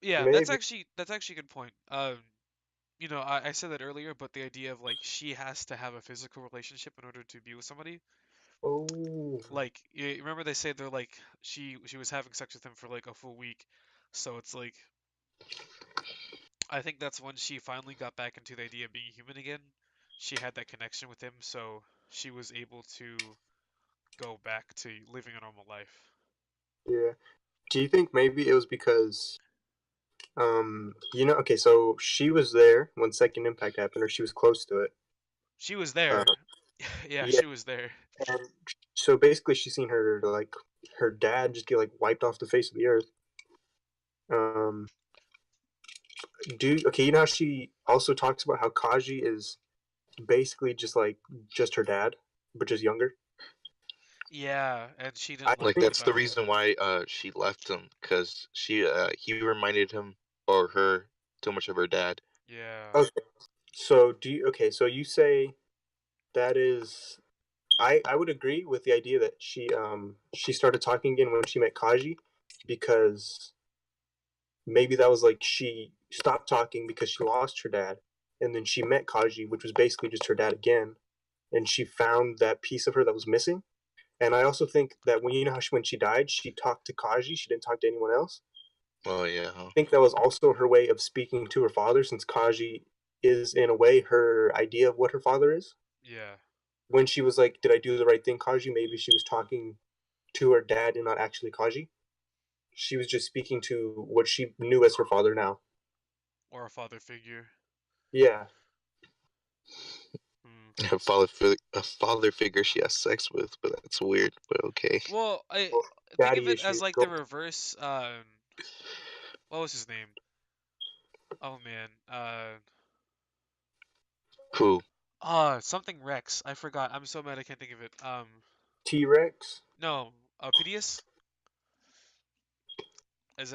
yeah, that's maybe. actually that's actually a good point. I said that earlier, but the idea of like she has to have a physical relationship in order to be with somebody. Oh, Like, you remember they say they're like she was having sex with him for like a full week, so it's like I think that's when she finally got back into the idea of being human again. She had that connection with him, so she was able to go back to living a normal life. yeah. Do you think maybe it was because okay, so she was there when Second Impact happened, or she was close to it. She was Uh, there. Yeah, yeah, she was there. and so basically, she's seen her dad just get like wiped off the face of the earth. Um, okay, you know how she also talks about how Kaji is basically just her dad, but just younger. Yeah, and she I didn't like Like that think that's the about it. reason why she left him because he reminded him or her too much of her dad. Yeah. okay. So do you okay? So you say that is I would agree with the idea that she started talking again when she met Kaji because maybe that was like she stopped talking because she lost her dad and then she met Kaji, which was basically just her dad again, and she found that piece of her that was missing. And I also think that when she died, she talked to Kaji, she didn't talk to anyone else. Oh yeah, huh? I think that was also her way of speaking to her father since Kaji is in a way her idea of what her father is. Yeah. When she was like, "Did I do the right thing, Kaji?" Maybe she was talking to her dad and not actually Kaji. She was just speaking to what she knew as her father now. Or a father figure. Yeah, Hmm. A father figure she has sex with, but that's weird. But okay. Well, I well, think of daddy it as issues. like the Go. reverse. What was his name? Oh man. Who? Something Rex. I forgot. I'm so mad I can't think of it. T-Rex, No, Opidius.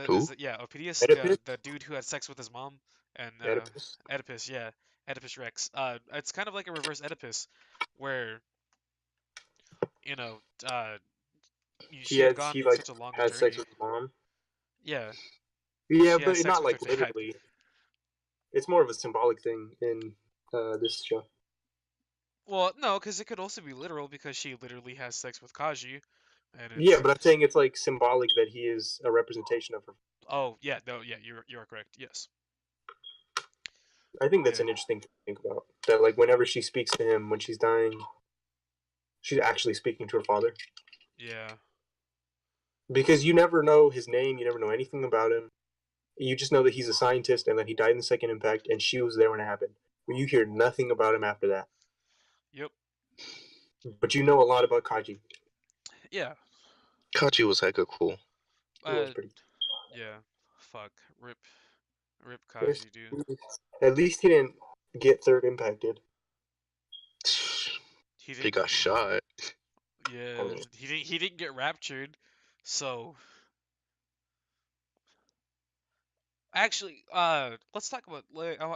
Who? Yeah, Opidius, Oedipus, the dude who had sex with his mom, and Oedipus. Oedipus, yeah, Oedipus Rex. It's kind of like a reverse Oedipus, where you know, she had gone He on like such a long had sex journey. with his mom. Yeah, Yeah, she but has sex not with her like dad. literally. It's more of a symbolic thing in this show. Well, no, because it could also be literal because she literally has sex with Kaji, and Yeah, it's but I'm saying it's like symbolic that he is a representation of her. oh yeah, no, yeah, you're correct. Yes. I think that's Yeah. an interesting thing to think about. That like whenever she speaks to him when she's dying, she's actually speaking to her father. Yeah. Because you never know his name, you never know anything about him. You just know that he's a scientist and that he died in the second impact, and she was there when it happened. But you hear nothing about him after that. Yep. But you know a lot about Kaji. Yeah. Kachi was hecka cool. He was Uh. pretty. Yeah. Fuck. Rip Yes. Kaji, dude. At least he didn't get third impacted. He He didn't. got shot. Yeah. He didn't get raptured. So actually, let's talk about.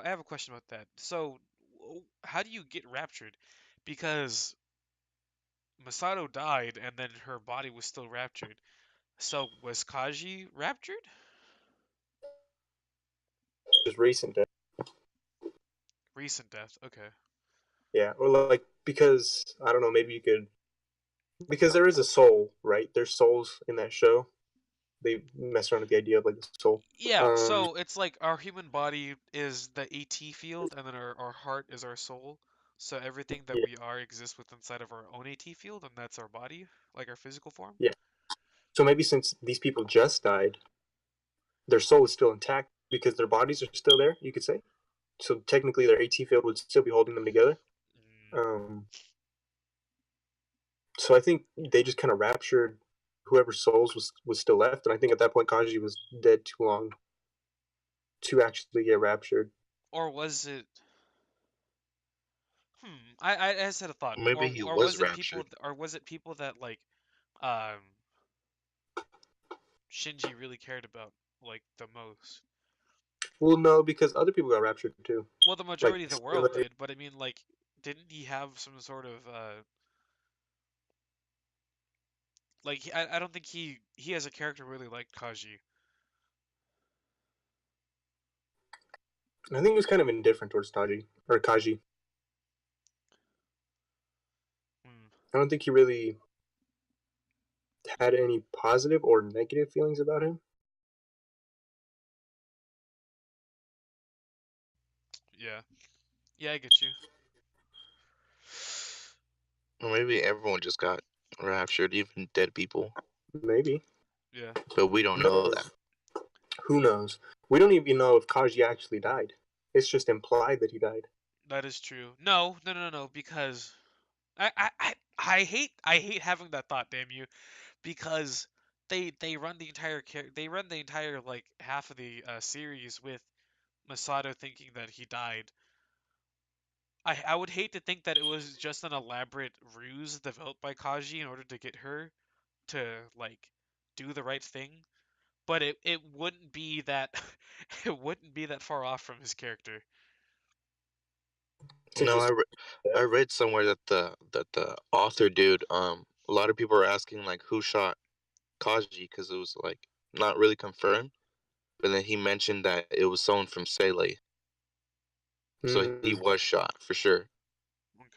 I have a question about that. So, how do you get raptured? Because Masato died, and then her body was still raptured. So was Kaji raptured? Just recent death. Recent death. Okay. Yeah, or like because I don't know, maybe you could because there is a soul, right? There's souls in that show. They mess around with the idea of like a soul. Yeah, Um, so it's like our human body is the AT field, and then our heart is our soul. So everything that yeah, we are exists within inside of our own AT field, and that's our body, like our physical form. yeah. So maybe since these people just died, their soul is still intact because their bodies are still there. You could say. So technically, their AT field would still be holding them together. Mm, Um, so I think they just kind of raptured whoever's souls was still left, and I think at that point Kanji was dead too long to actually get raptured. or was it? I just had a thought. Maybe Or he or was was it people? raptured. Or was it people that like, um, Shinji really cared about like the most? Well, no, because other people got raptured too, Well, the like majority of the world Sailor. did, but I mean, like, didn't he have some sort of like I don't think he as a character really liked Kaji. I think he was kind of indifferent towards Taji or Kaji. Hmm. I don't think he really had any positive or negative feelings about him. Yeah. Yeah, I get you. Or maybe everyone just got raptured, even dead people. Maybe. Yeah, But we don't know that. Who knows? We don't even know if Kaji actually died. It's just implied that he died. that is true. No, no, no, no, because I hate having that thought, damn you, because they run the entire they run the entire like half of the series with Masato thinking that he died. I would hate to think that it was just an elaborate ruse developed by Kaji in order to get her to like do the right thing, but it wouldn't be that it wouldn't be that far off from his character. It's No, interesting. I read somewhere that the author dude, a lot of people are asking like who shot Kaji because it was like not really confirmed. But then he mentioned that it was someone from Sele, so he Mm, was shot for sure.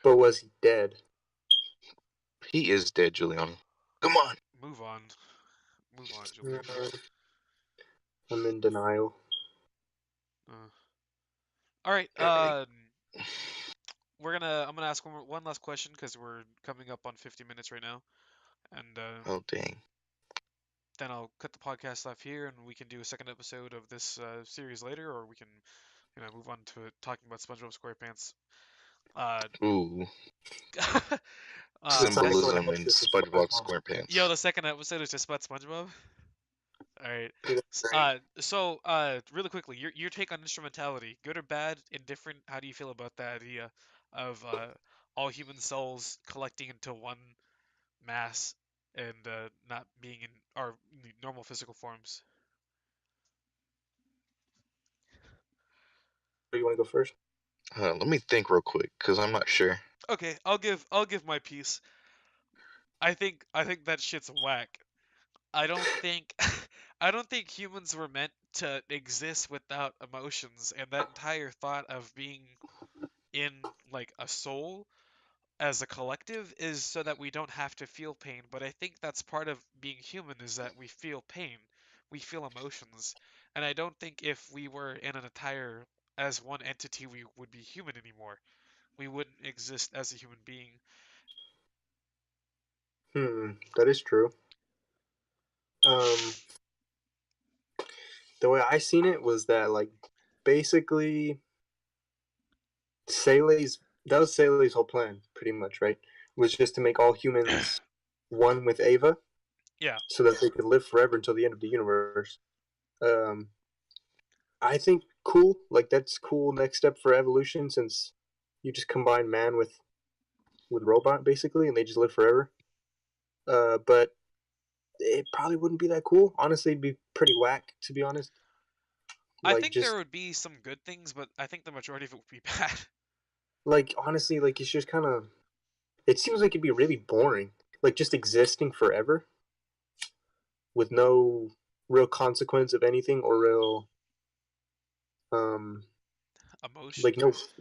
but Okay, was he dead? He is dead, Julian. Come on. move on. Move on, Julian. Uh, I'm in denial. Uh, all right. I'm gonna ask one last question because we're coming up on 50 minutes right now, and Oh dang. then I'll cut the podcast off here, and we can do a second episode of this series later, or we can, move on to talking about SpongeBob SquarePants. Uh, Ooh, The so second one symbolism in is SpongeBob yo, SquarePants. the second episode is just about SpongeBob. All right. Right. Really quickly, your take on instrumentality, good or bad, indifferent? How do you feel about that idea? of all human souls collecting into one mass and not being in our normal physical forms. You want to go first? Let me think real quick, cause I'm not sure. Okay, I'll give my piece. I think that shit's whack. I don't think I don't think humans were meant to exist without emotions, and that entire thought of being in like a soul as a collective is so that we don't have to feel pain. But I think that's part of being human is that we feel pain, we feel emotions, and I don't think if we were in an entire as one entity we would be human anymore. We wouldn't exist as a human being. That is true. The way I seen it was that like basically Sele's that was Sele's whole plan, pretty much, right? Was just to make all humans one with Ava, Yeah, so that they could live forever until the end of the universe. Um, I think cool, like that's cool next step for evolution since you just combine man with robot basically, and they just live forever. But it probably wouldn't be that cool. Honestly, it'd be pretty whack to be honest. I Like think there just would be some good things, but I think the majority of it would be bad. like honestly, like it's just kind of. It seems like it'd be really boring, like just existing forever with no real consequence of anything or real um Emotion. like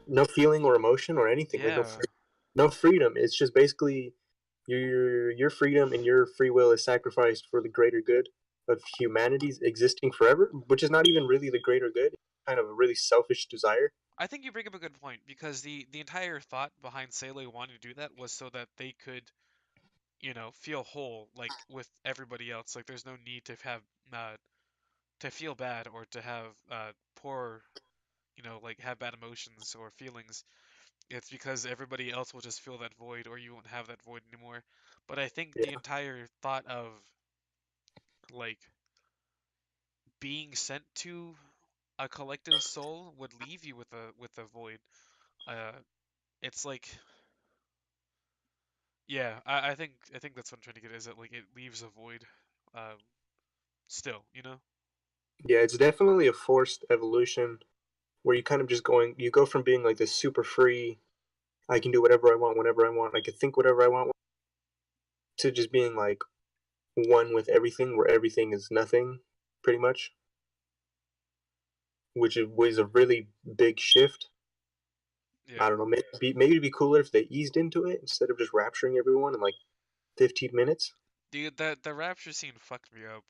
no feeling or emotion or anything, like Yeah. no freedom. It's just basically your freedom and your free will is sacrificed for the greater good of humanity's existing forever, which is not even really the greater good. It's kind of a really selfish desire. I think you bring up a good point because the entire thought behind Sele wanting to do that was so that they could, feel whole like with everybody else. Like there's no need to have to feel bad or to have poor, like have bad emotions or feelings. It's because everybody else will just fill that void or you won't have that void anymore. But I think the Yeah, entire thought of like being sent to a collective soul would leave you with a void. Uh, it's like, yeah, I think that's what I'm trying to get is that like it leaves a void, um, still, you know? yeah, it's definitely a forced evolution where you kind of just you go from being like this super free, I can do whatever I want whenever I want, I can think whatever I want, to just being like one with everything, where everything is nothing, pretty much, which was a really big shift. I Yeah, don't know. Maybe it'd be cooler if they eased into it instead of just rapturing everyone in like 15 minutes. dude, that the rapture scene fucked me up.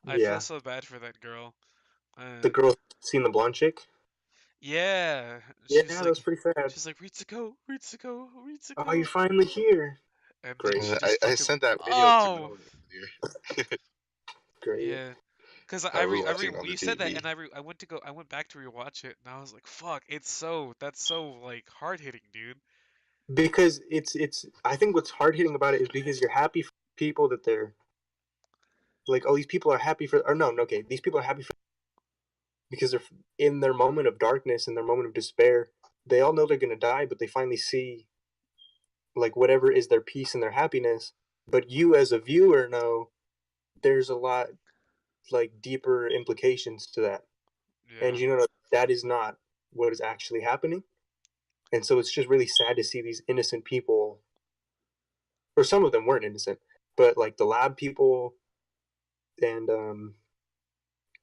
I feel Yeah, so bad for that girl. the Uh, girl seen the blonde chick. yeah, Yeah, that was pretty sad. she's like Ritsuko, Ritsuko, Oh, you're Ritsuko, finally here. and then Great, she I, just I fucking, sent that video to oh, Noah earlier. great. yeah. Cause I was watching it on the you said that, TV. and I went back to rewatch it, and I was like, fuck, that's so like hard hitting, dude. Because it's. I think what's hard hitting about it is because you're happy for people that they're like. Oh, these people are happy for. Or no, okay, these people are happy for because they're in their moment of darkness, in their moment of despair. They all know they're gonna die, but they finally see like whatever is their peace and their happiness. But you, as a viewer, know there's a lot like deeper implications to that, and Yeah, you know that is not what is actually happening. And so it's just really sad to see these innocent people, or some of them weren't innocent, but like the lab people and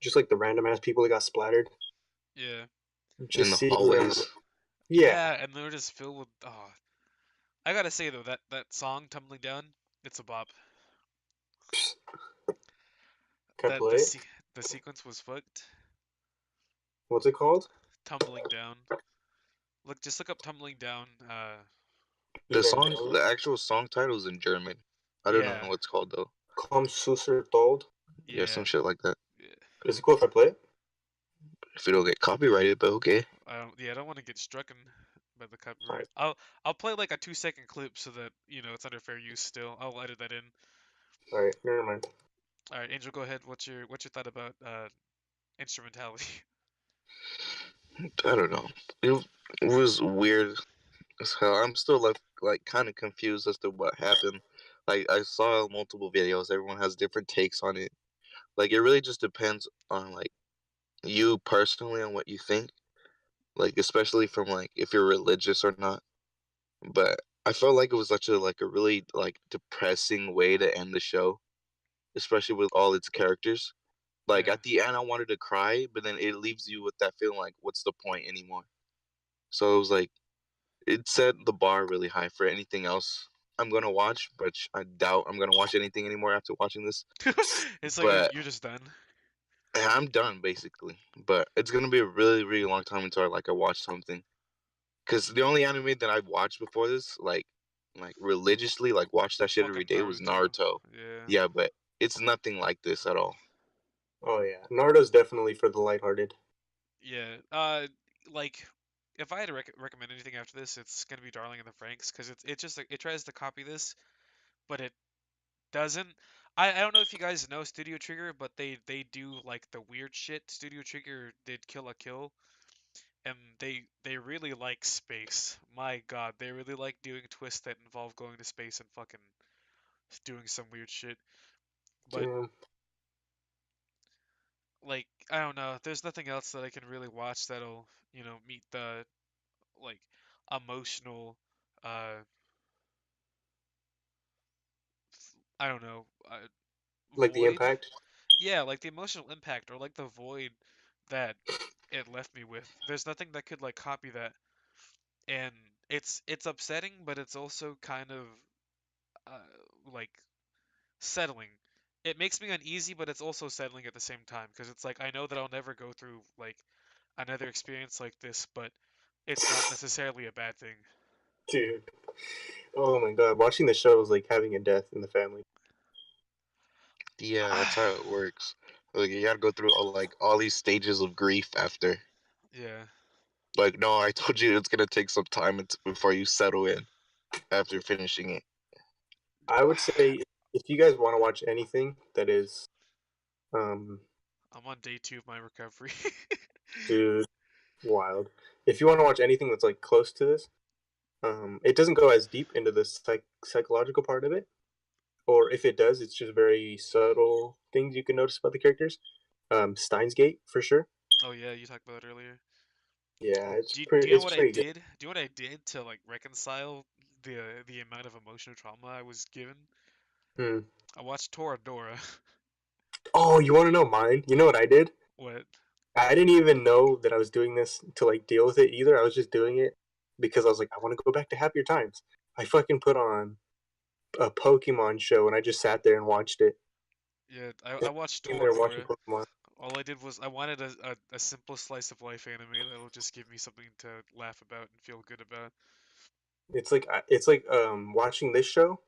just like the random ass people that got splattered. yeah, In Just the seeing them, hallways. yeah. yeah, and they're just filled with. Oh, I gotta say though, that song "Tumbling Down," it's a bop. Can I That play it? the sequence was fucked. What's it called? Tumbling Down. Just look up "Tumbling Down." The Evangelion. actual song title is in German. I don't know Yeah, what it's called though. Komm Susser Told. Yeah, some yeah, shit like that. yeah. Is it cool if I play it? If it'll get copyrighted, but okay. I don't want to get strucken by the All copyright. right, I'll play like a 2 second clip so that it's under fair use. Still, I'll edit that in. all right, never mind. All right, Angel, go ahead. What's your thought about instrumentality? I don't know. It was weird. So I'm still left like kind of confused as to what happened. Like I saw multiple videos. Everyone has different takes on it. Like it really just depends on like you personally on what you think. Like especially from like if you're religious or not. But I felt like it was such a really like depressing way to end the show, especially with all its characters. Like Yeah. at the end, I wanted to cry, but then it leaves you with that feeling like, what's the point anymore? So it was like it set the bar really high for anything else I'm gonna watch, but I doubt I'm gonna watch anything anymore after watching this. It's like But you're just done. I'm done basically. But it's gonna be a really really long time until I watch something. Cause the only anime that I've watched before this, like religiously, like watch that shit every Fucking day was Naruto. Naruto. Yeah. Yeah, but it's nothing like this at all. Oh yeah, Naruto's definitely for the lighthearted. Yeah. Like if I had to recommend anything after this, it's gonna be Darling in the Franxx because it just like, it tries to copy this, but it doesn't. I don't know if you guys know Studio Trigger, but they do like the weird shit. Studio Trigger did Kill la Kill, and they really like space. My God, they really like doing twists that involve going to space and fucking doing some weird shit. But Damn. like I don't know, there's nothing else that I can really watch that'll meet the like emotional uh I don't know Like the void. impact. Yeah, like the emotional impact or like the void that it left me with. There's nothing that could like copy that, and it's upsetting, but it's also kind of like settling. It makes me uneasy, but it's also settling at the same time because it's like I know that I'll never go through like another experience like this, but it's not necessarily a bad thing. Dude. Oh my god, watching the show was like having a death in the family. Yeah, that's how it works. Like you gotta go through all these stages of grief after. Yeah. Like, no, I told you it's gonna take some time before you settle in after finishing it. I would say if you guys want to watch anything that is, um, I'm on day 2 of my recovery. dude, wild. If you want to watch anything that's like close to this, it doesn't go as deep into the psychological part of it, or if it does, it's just very subtle things you can notice about the characters. Steins Gate for sure. Oh yeah, you talked about it earlier. Yeah, Do you know it's what I pretty good. did? Do you know what I did to like reconcile the amount of emotional trauma I was given? Hmm. I watched Toradora. Oh, you want to know mine? You know what I did? What? I didn't even know that I was doing this to like deal with it either. I was just doing it because I was like, I want to go back to happier times. I fucking put on a Pokemon show and I just sat there and watched it. Yeah, I watched In there watching Toradora. Pokemon. All I did was I wanted a simple slice of life anime that'll just give me something to laugh about and feel good about. It's like watching this show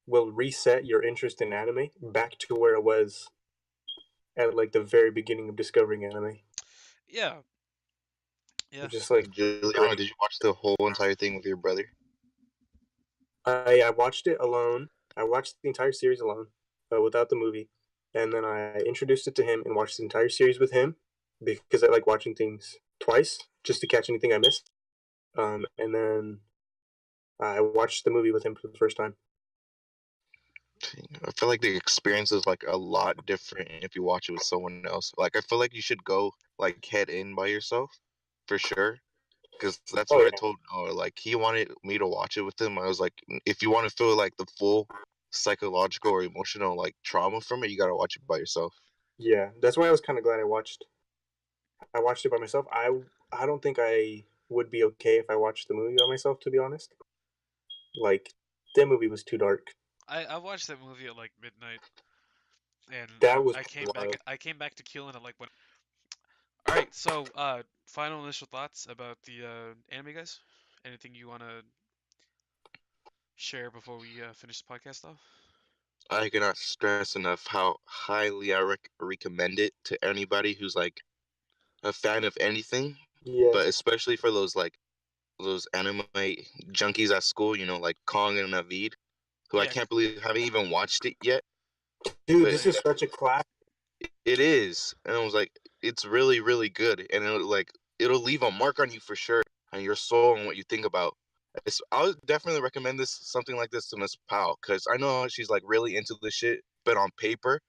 will reset your interest in anime back to where it was at like the very beginning of discovering anime. Yeah, yeah. Just like Juliana, great. did you watch the whole entire thing with your brother? I watched it alone. I watched the entire series alone, without the movie, and then I introduced it to him and watched the entire series with him because I like watching things twice just to catch anything I missed. And then I watched the movie with him for the first time. I feel like the experience is like a lot different if you watch it with someone else. Like I feel like you should go like head in by yourself for sure. Because that's Oh what I yeah, told Noah. Like he wanted me to watch it with him. I was like, if you want to feel like the full psychological or emotional like trauma from it, you gotta watch it by yourself. yeah. That's why I was kind of glad I watched it by myself. I don't think I would be okay if I watched the movie by myself. To be honest, like that movie was too dark. I watched that movie at like midnight, and That was I pretty came back wild. I came back to Keelan at like when. All right, so final initial thoughts about the anime, guys. Anything you wanna share before we finish the podcast off? I cannot stress enough how highly I recommend it to anybody who's like a fan of anything, but Yes, especially for those anime junkies at school, like Kong and Navid, who I Yeah, can't believe haven't even watched it yet. dude, But this is same. such a class. it is, and I was like, it's really, really good, and it'll leave a mark on you for sure, on your soul and what you think about I would definitely recommend something like this to Miss Powell because I know she's like really into this shit, but on paper.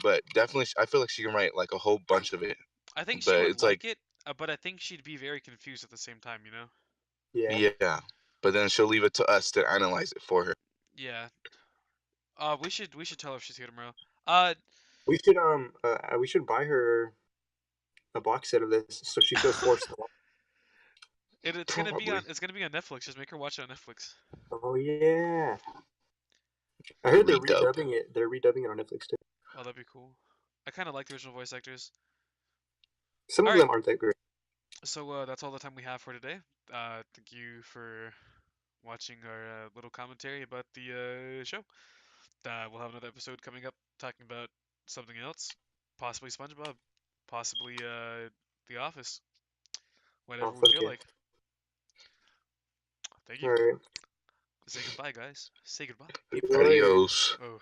But definitely, I feel like she can write like a whole bunch of it. I think she But would it's like, like it, but I think she'd be very confused at the same time, you know? Yeah. yeah. But then she'll leave it to us to analyze it for her. Yeah. We should tell her if she's here tomorrow. We should buy her a box set of this so she feels forced to watch. it's gonna be Probably on Netflix. Just make her watch it on Netflix. Oh yeah. I heard they're redub. redubbing it. They're redubbing it on Netflix too. Oh, that'd be cool. I kind of like the original voice actors. Some All of right, them aren't that great. so that's all the time we have for today. Thank you for watching our little commentary about the show. We'll have another episode coming up talking about something else, possibly SpongeBob, possibly The Office, Oh whatever we fuck feel yeah. like. Thank you. All right. Say goodbye, guys. Say goodbye. Bye. Adios. Oh.